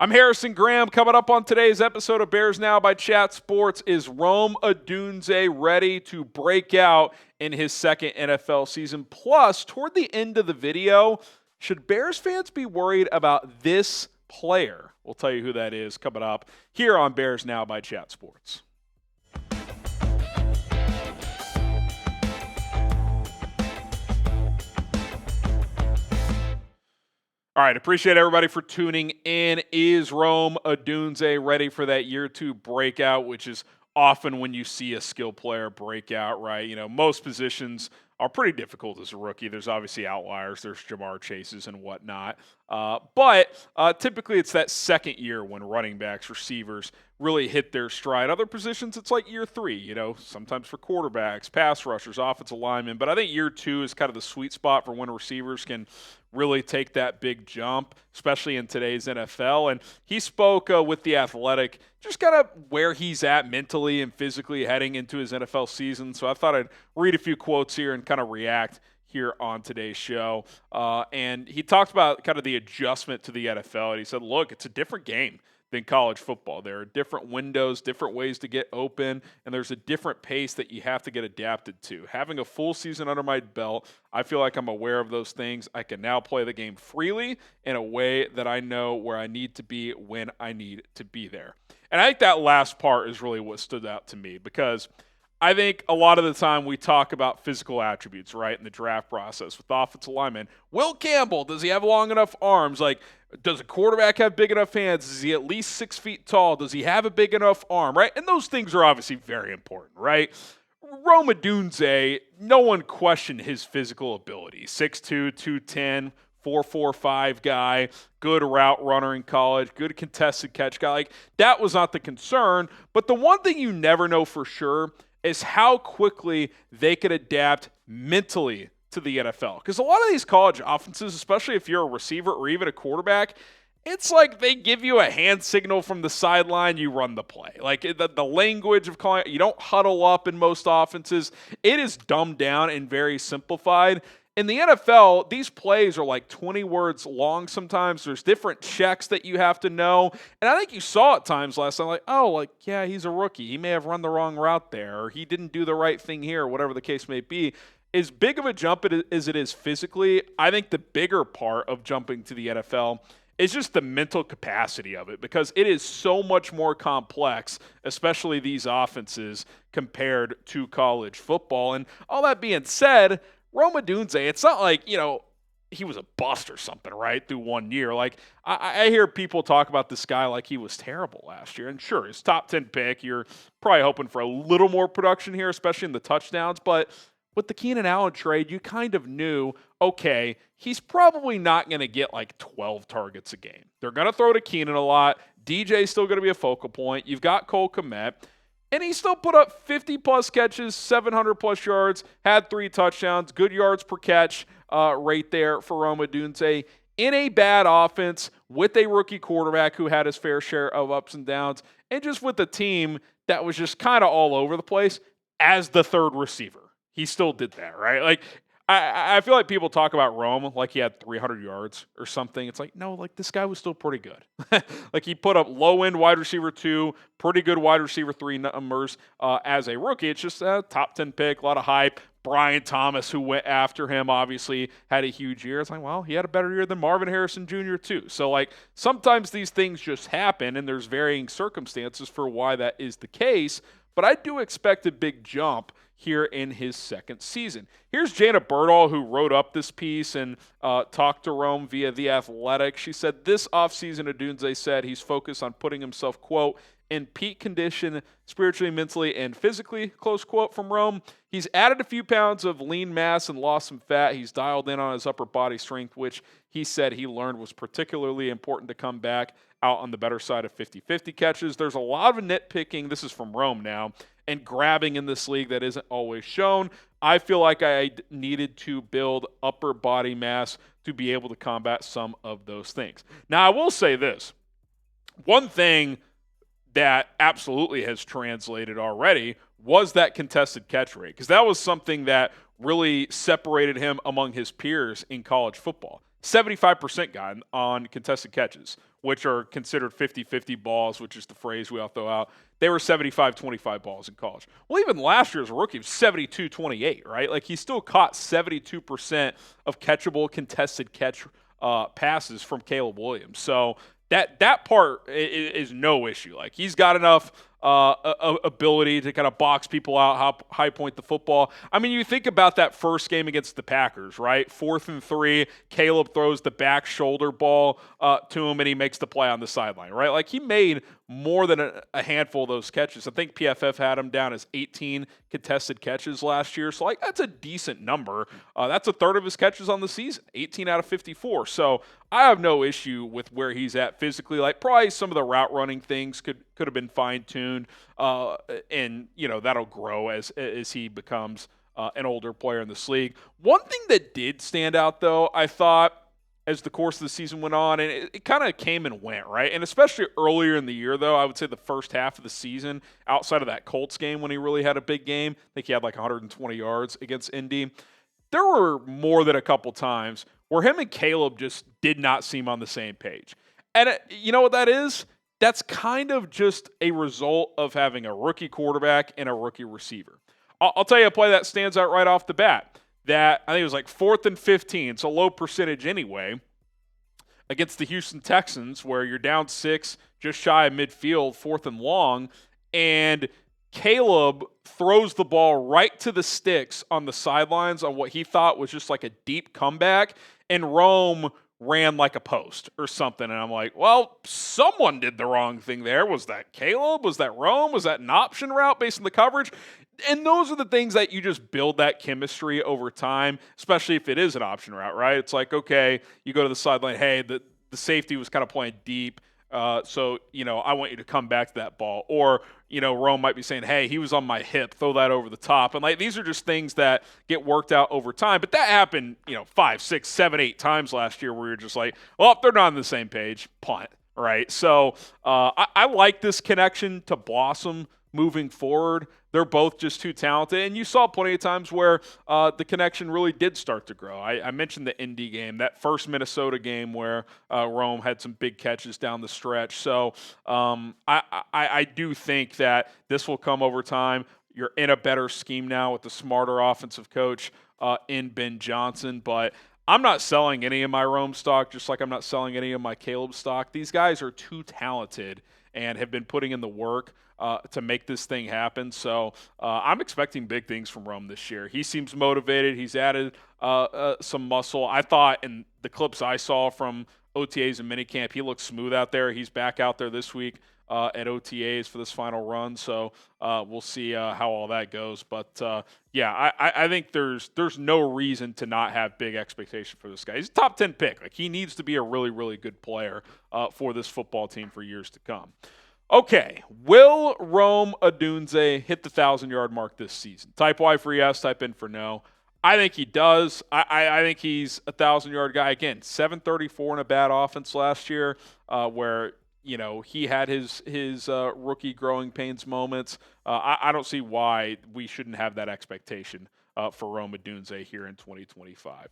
I'm Harrison Graham. Coming up on today's episode of Bears Now by Chat Sports, is Rome Odunze ready to break out in his second NFL season? Plus, toward the end of the video, should Bears fans be worried about this player? We'll tell you who that is coming up here on Bears Now by Chat Sports. All right, appreciate everybody for tuning in. Is Rome Odunze ready for that year two breakout, which is often when you see a skill player break out, right? You know, most positions are pretty difficult as a rookie. There's obviously outliers. There's Jamar Chases and whatnot. But typically it's that second year when running backs, receivers really hit their stride. Other positions, it's like year three, you know, sometimes for quarterbacks, pass rushers, offensive linemen. But I think year two is kind of the sweet spot for when receivers can really take that big jump, especially in today's NFL. And he spoke with The Athletic, just kind of where he's at mentally and physically heading into his NFL season. So I thought I'd read a few quotes here and kind of react here on today's show. And he talked about kind of the adjustment to the NFL. And he said, look, it's a different game than college football. There are different windows, different ways to get open, and there's a different pace that you have to get adapted to. Having a full season under my belt, I feel like I'm aware of those things. I can now play the game freely in a way that I know where I need to be when I need to be there. And I think that last part is really what stood out to me, because I think a lot of the time we talk about physical attributes, right, in the draft process with offensive linemen. Will Campbell, does he have long enough arms? Like, does a quarterback have big enough hands? Is he at least 6 feet tall? Does he have a big enough arm, right? And those things are obviously very important, right? Rome Odunze, no one questioned his physical ability. 6'2", 210, 4.45 guy, good route runner in college, good contested catch guy. Like, that was not the concern. But the one thing you never know for sure is how quickly they could adapt mentally to the NFL. Because a lot of these college offenses, especially if you're a receiver or even a quarterback, it's like they give you a hand signal from the sideline, you run the play. Like the language of calling, you don't huddle up in most offenses. It is dumbed down and very simplified. In the NFL, these plays are like 20 words long sometimes. There's different checks that you have to know. And I think you saw at times last time, like, oh, like, yeah, he's a rookie. He may have run the wrong route there, or he didn't do the right thing here, or whatever the case may be. As big of a jump as it is physically, I think the bigger part of jumping to the NFL is just the mental capacity of it, because it is so much more complex, especially these offenses, compared to college football. And all that being said, Rome Odunze, it's not like, you know, he was a bust or something, right, through 1 year. Like, I hear people talk about this guy like he was terrible last year. And sure, his top 10 pick, you're probably hoping for a little more production here, especially in the touchdowns. But with the Keenan Allen trade, you kind of knew, okay, he's probably not going to get like 12 targets a game. They're going to throw to Keenan a lot. DJ's still going to be a focal point. You've got Cole Kmet. And he still put up 50-plus catches, 700-plus yards, had 3 touchdowns, good yards per catch right there for Rome Odunze in a bad offense with a rookie quarterback who had his fair share of ups and downs, and just with a team that was just kind of all over the place as the third receiver. He still did that, right? Like, I feel like people talk about Rome like he had 300 yards or something. It's like, no, like this guy was still pretty good. Like he put up low-end wide receiver 2, pretty good wide receiver 3 numbers as a rookie. It's just a top 10 pick, a lot of hype. Brian Thomas, who went after him, obviously had a huge year. It's like, well, he had a better year than Marvin Harrison Jr. too. So, like, sometimes these things just happen, and there's varying circumstances for why that is the case. But I do expect a big jump here in his second season. Here's Jana Berdahl, who wrote up this piece and talked to Rome via The Athletic. She said, this offseason, Odunze said he's focused on putting himself, quote, in peak condition spiritually, mentally, and physically, close quote from Rome. He's added a few pounds of lean mass and lost some fat. He's dialed in on his upper body strength, which he said he learned was particularly important to come back out on the better side of 50-50 catches. There's a lot of nitpicking, this is from Rome now, and grabbing in this league that isn't always shown. I feel like I needed to build upper body mass to be able to combat some of those things. Now, I will say this. One thing that absolutely has translated already was that contested catch rate, because that was something that really separated him among his peers in college football. 75% guy on contested catches, which are considered 50-50 balls, which is the phrase we all throw out. They were 75-25 balls in college. Well, even last year as a rookie, was 72-28, right? Like, he still caught 72% of catchable contested catch passes from Caleb Williams. So that part is no issue. Like, he's got enough ability to kind of box people out, high point the football. I mean, you think about that first game against the Packers, right? 4th and 3, Caleb throws the back shoulder ball to him, and he makes the play on the sideline, right? Like, he made more than a handful of those catches. I think PFF had him down as 18 contested catches last year. So, like, that's a decent number. That's a third of his catches on the season, 18 out of 54. So I have no issue with where he's at physically. Like, probably some of the route running things could have been fine-tuned, and, you know, that'll grow as he becomes an older player in this league. One thing that did stand out, though, I thought, as the course of the season went on, and it kind of came and went, right? And especially earlier in the year, though, I would say the first half of the season, outside of that Colts game when he really had a big game, I think he had like 120 yards against Indy, there were more than a couple times where him and Caleb just did not seem on the same page. And you know what that is? That's kind of just a result of having a rookie quarterback and a rookie receiver. I'll tell you a play that stands out right off the bat. That I think it was like 4th and 15. It's a low percentage anyway, against the Houston Texans, where you're down 6, just shy of midfield, 4th and long, and Caleb throws the ball right to the sticks on the sidelines on what he thought was just like a deep comeback, and Rome ran like a post or something. And I'm like, well, someone did the wrong thing there. Was that Caleb? Was that Rome? Was that an option route based on the coverage? And those are the things that you just build that chemistry over time, especially if it is an option route, right? It's like, okay, you go to the sideline, hey, the safety was kind of playing deep, so, you know, I want you to come back to that ball. Or, you know, Rome might be saying, hey, he was on my hip, throw that over the top. And, like, these are just things that get worked out over time. But that happened, you know, 5, 6, 7, 8 times last year where you're just like, well, they're not on the same page, punt, right? So I like this connection to blossom moving forward. They're both just too talented. And you saw plenty of times where the connection really did start to grow. I mentioned the Indy game, that first Minnesota game where Rome had some big catches down the stretch. So I do think that this will come over time. You're in a better scheme now with the smarter offensive coach in Ben Johnson. But I'm not selling any of my Rome stock, just like I'm not selling any of my Caleb stock. These guys are too talented and have been putting in the work to make this thing happen. So I'm expecting big things from Rome this year. He seems motivated. He's added some muscle. I thought in the clips I saw from OTAs and minicamp, he looked smooth out there. He's back out there this week at OTAs for this final run. So we'll see how all that goes. But yeah, I think there's no reason to not have big expectation for this guy. He's a top 10 pick. Like, he needs to be a really, really good player for this football team for years to come. Okay, will Rome Odunze hit the 1,000-yard mark this season? Type Y for yes, type in for no. I think he does. I think he's a 1,000-yard guy. Again, 734 in a bad offense last year, where, you know, he had his rookie growing pains moments. I don't see why we shouldn't have that expectation for Rome Odunze here in 2025.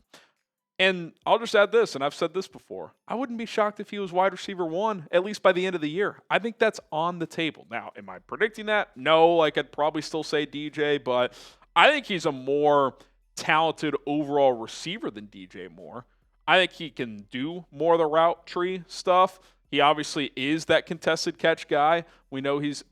And I'll just add this, and I've said this before. I wouldn't be shocked if he was wide receiver 1, at least by the end of the year. I think that's on the table. Now, am I predicting that? No, like, I'd probably still say DJ, but I think he's a more talented overall receiver than DJ Moore. I think he can do more of the route tree stuff. He obviously is that contested catch guy. We know he's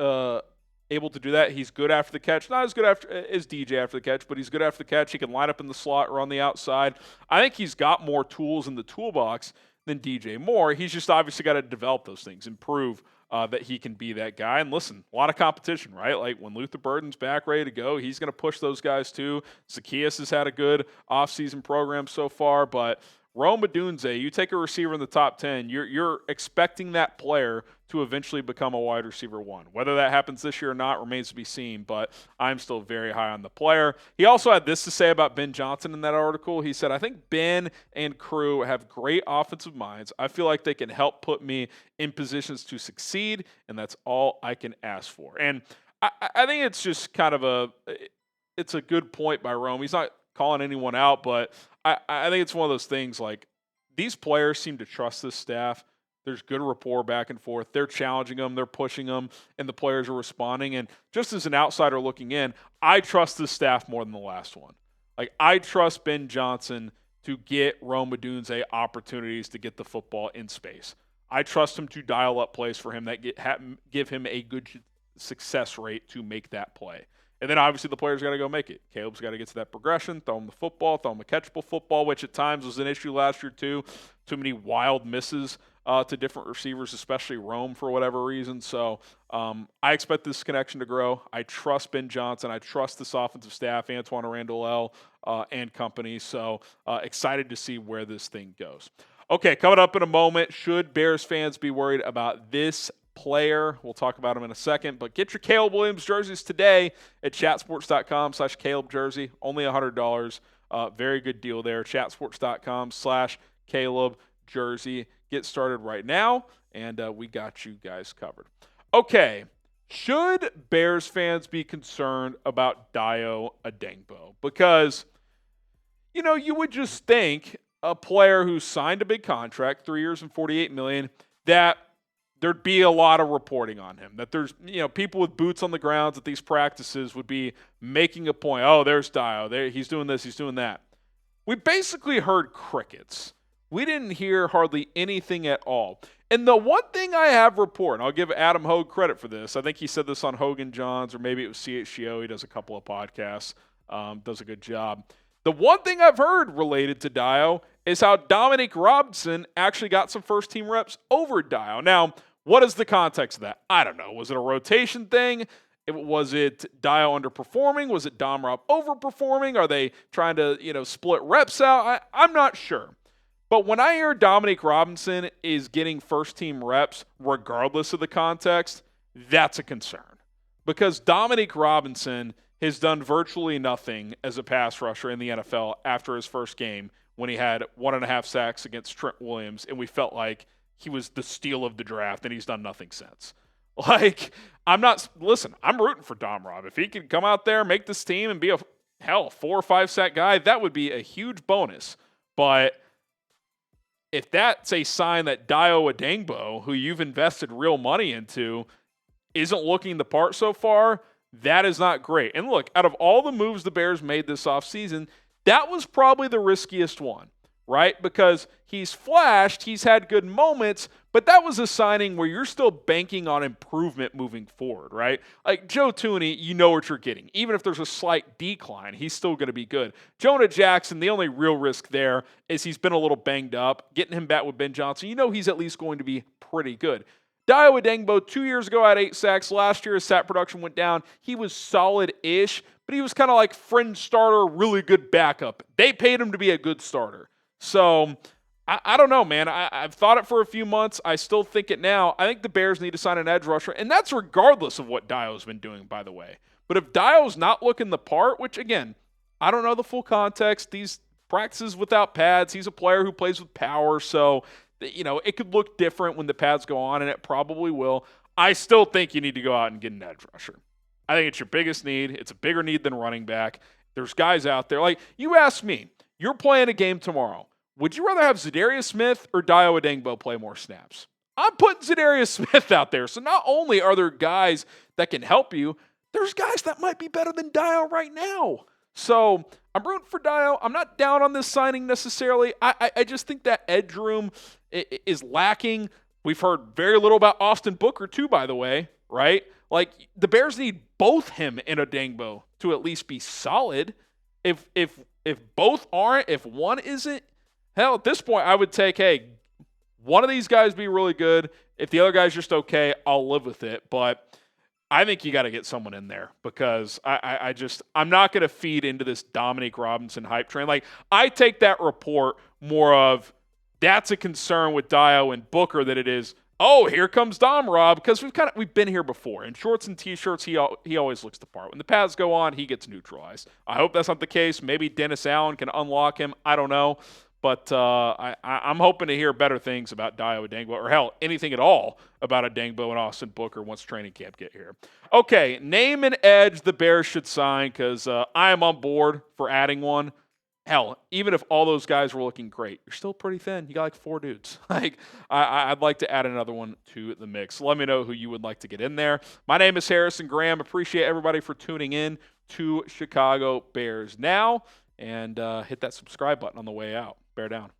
able to do that. He's good after the catch. Not as good as DJ after the catch, but he's good after the catch. He can line up in the slot or on the outside. I think he's got more tools in the toolbox than DJ Moore. He's just obviously got to develop those things, improve that he can be that guy. And listen, a lot of competition, right? Like, when Luther Burden's back ready to go, he's going to push those guys too. Zacchaeus has had a good offseason program so far, but Rome Odunze, you take a receiver in the top 10, you're expecting that player to eventually become a wide receiver 1. Whether that happens this year or not remains to be seen, but I'm still very high on the player. He also had this to say about Ben Johnson in that article. He said, I think Ben and crew have great offensive minds. I feel like they can help put me in positions to succeed, and that's all I can ask for. And I think it's just kind of it's a good point by Rome. He's not calling anyone out, but I think it's one of those things, like, these players seem to trust this staff. There's good rapport back and forth. They're challenging them, they're pushing them, and the players are responding. And just as an outsider looking in, I trust this staff more than the last one. Like, I trust Ben Johnson to get Rome Odunze opportunities to get the football in space. I trust him to dial up plays for him that give him a good success rate to make that play. And then obviously the players got to go make it. Caleb's got to get to that progression, throw him the football, throw him a catchable football, which at times was an issue last year too. Too many wild misses to different receivers, especially Rome for whatever reason. So I expect this connection to grow. I trust Ben Johnson. I trust this offensive staff, Antoine Randall and company. So excited to see where this thing goes. Okay, coming up in a moment, should Bears fans be worried about this player? We'll talk about him in a second, but get your Caleb Williams jerseys today at chatsports.com/Caleb jersey. Only $100. Very good deal there. chatsports.com/Caleb jersey. Get started right now, and we got you guys covered. Okay, should Bears fans be concerned about Dayo Odeyingbo? Because, you would just think a player who signed a big contract, 3 years and $48 million, that there'd be a lot of reporting on him, that there's, people with boots on the grounds at these practices would be making a point. Oh, there's Dayo. He's doing this, he's doing that. We basically heard crickets. We didn't hear hardly anything at all. And the one thing I have reported, I'll give Adam Hogue credit for this. I think he said this on Hogan Johns, or maybe it was CHGO. He does a couple of podcasts, does a good job. The one thing I've heard related to Dayo is how Dominique Robinson actually got some first-team reps over Dayo. Now, what is the context of that? I don't know. Was it a rotation thing? Was it Dayo underperforming? Was it Dom Rob overperforming? Are they trying to, split reps out? I'm not sure. But when I hear Dominique Robinson is getting first-team reps, regardless of the context, that's a concern. Because Dominique Robinson has done virtually nothing as a pass rusher in the NFL after his first game when he had 1.5 sacks against Trent Williams, and we felt like he was the steal of the draft, and he's done nothing since. I'm rooting for Dom Rob. If he could come out there, make this team, and be a 4 or 5 sack guy, that would be a huge bonus. But if that's a sign that Dayo Odeyingbo, who you've invested real money into, isn't looking the part so far, that is not great. And look, out of all the moves the Bears made this offseason, that was probably the riskiest one, right? Because he's flashed, he's had good moments, but that was a signing where you're still banking on improvement moving forward, right? Like Joe Thuney, you know what you're getting. Even if there's a slight decline, he's still going to be good. Jonah Jackson, the only real risk there is he's been a little banged up. Getting him back with Ben Johnson, he's at least going to be pretty good. Dayo Odeyingbo, 2 years ago had 8 sacks. Last year his sack production went down. He was solid-ish, but he was kind of like fringe starter, really good backup. They paid him to be a good starter. So I don't know, man. I've thought it for a few months. I still think it now. I think the Bears need to sign an edge rusher, and that's regardless of what Dayo's been doing, by the way. But if Dayo's not looking the part, which, again, I don't know the full context. These practices without pads, he's a player who plays with power, so it could look different when the pads go on, and it probably will. I still think you need to go out and get an edge rusher. I think it's your biggest need. It's a bigger need than running back. There's guys out there. Like, you ask me, you're playing a game tomorrow. Would you rather have Zadarius Smith or Dayo Odeyingbo play more snaps? I'm putting Zadarius Smith out there. So not only are there guys that can help you, there's guys that might be better than Dayo right now. So I'm rooting for Dayo. I'm not down on this signing necessarily. I just think that edge room is lacking. We've heard very little about Austin Booker too, by the way, right? Like, the Bears need both him and Odeyingbo to at least be solid. If both aren't, if one isn't, hell, at this point I would take, hey, one of these guys be really good. If the other guy's just okay, I'll live with it. But I think you got to get someone in there because I'm not going to feed into this Dominique Robinson hype train. Like, I take that report more of that's a concern with Dayo and Booker than it is, oh, here comes Dom Rob, because we've been here before. In shorts and T-shirts, he always looks the part. When the pads go on, he gets neutralized. I hope that's not the case. Maybe Dennis Allen can unlock him. I don't know. But I'm hoping to hear better things about Dayo Odeyingbo, or hell, anything at all about Odeyingbo and Austin Booker once training camp get here. Okay, name an edge the Bears should sign, because I am on board for adding one. hell, even if all those guys were looking great, you're still pretty thin. You got like 4 dudes. Like, I'd like to add another one to the mix. Let me know who you would like to get in there. My name is Harrison Graham. Appreciate everybody for tuning in to Chicago Bears Now. And hit that subscribe button on the way out. Bear down.